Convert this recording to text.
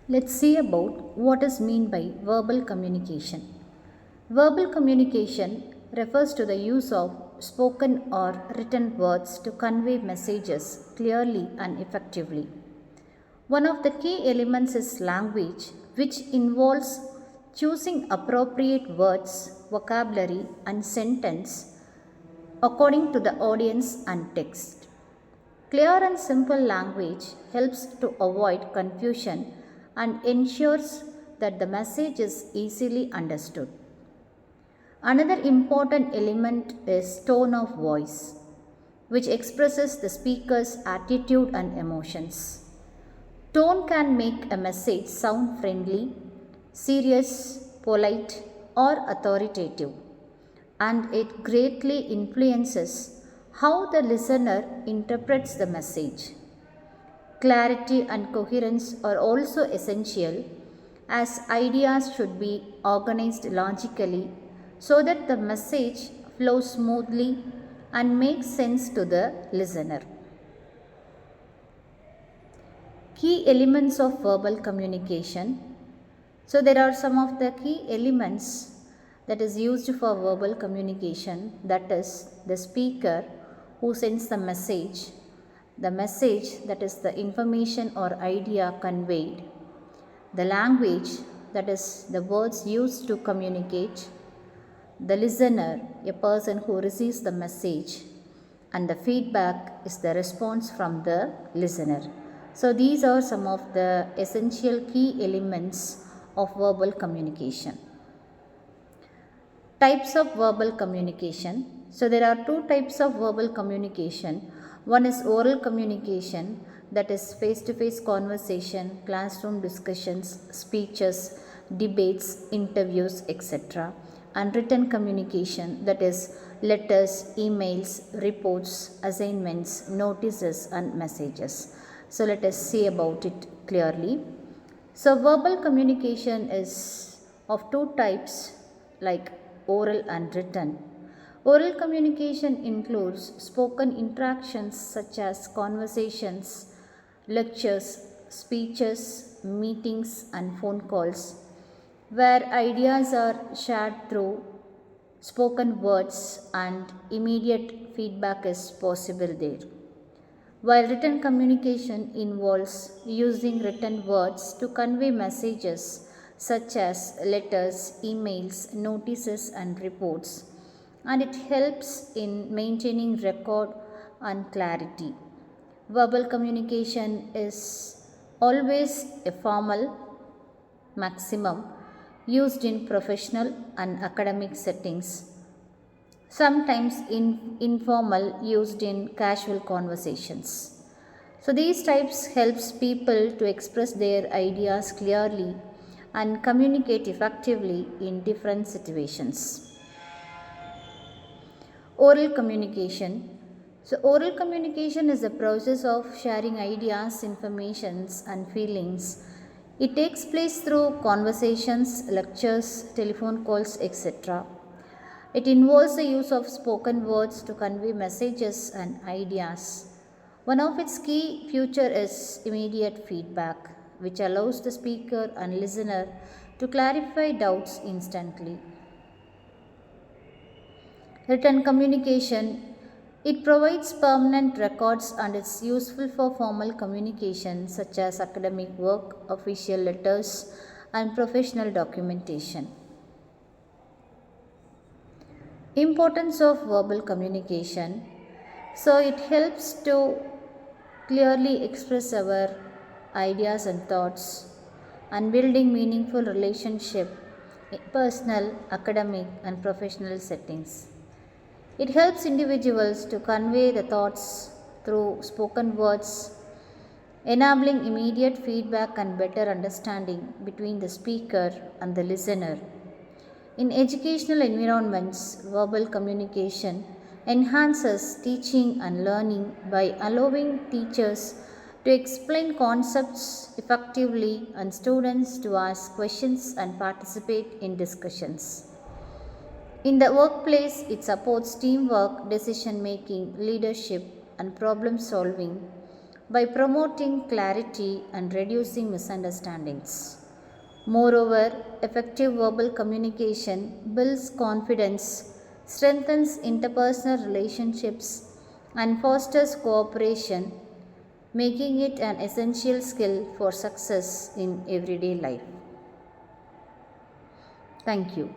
Let's see about what is meant by verbal communication. Verbal communication refers to the use of spoken or written words to convey messages clearly and effectively. One of the key elements is language, which involves choosing appropriate words, vocabulary, and sentence according to the audience and text. Clear and simple language helps to avoid confusion and ensures that the message is easily understood. Another important element is tone of voice, which expresses the speaker's attitude and emotions. Tone can make a message sound friendly, serious, polite, or authoritative, and it greatly influences how the listener interprets the message. Clarity and coherence are also essential as ideas should be organized logically so that the message flows smoothly and makes sense to the listener. Key elements of verbal communication. So there are some of the key elements that is used for verbal communication, that is the speaker who sends the message that is the information or idea conveyed, the language that is the words used to communicate, the listener, a person who receives the message, and the feedback is the response from the listener. So these are some of the essential key elements of verbal communication. Types of verbal communication. So there are two types of verbal communication. One is oral communication, that is face-to-face conversation, classroom discussions, speeches, debates, interviews, etc. And written communication, that is letters, emails, reports, assignments, notices, and messages. So let us see about it clearly. So verbal communication is of two types, like oral and written. Oral communication includes spoken interactions such as conversations, lectures, speeches, meetings, and phone calls, where ideas are shared through spoken words and immediate feedback is possible there. While written communication involves using written words to convey messages such as letters, emails, notices, and reports, and it helps in maintaining record and clarity. Verbal communication is always a formal maximum used in professional and academic settings, sometimes informal used in casual conversations. So these types helps people to express their ideas clearly and communicate effectively in different situations. Oral communication. So oral communication is the process of sharing ideas, informations, and feelings. It takes place through conversations, lectures, telephone calls, etc. It involves the use of spoken words to convey messages and ideas. One of its key features is immediate feedback, which allows the speaker and listener to clarify doubts instantly. Written communication. It provides permanent records and is useful for formal communication such as academic work, official letters, and professional documentation. Importance of verbal communication. So it helps to clearly express our ideas and thoughts and building meaningful relationship in personal, academic, and professional settings. It helps individuals to convey the thoughts through spoken words, enabling immediate feedback and better understanding between the speaker and the listener. In educational environments, verbal communication enhances teaching and learning by allowing teachers to explain concepts effectively and students to ask questions and participate in discussions. In the workplace, it supports teamwork, decision making, leadership, and problem solving, by promoting clarity and reducing misunderstandings. Moreover, effective verbal communication builds confidence, strengthens interpersonal relationships, and fosters cooperation, making it an essential skill for success in everyday life. Thank you.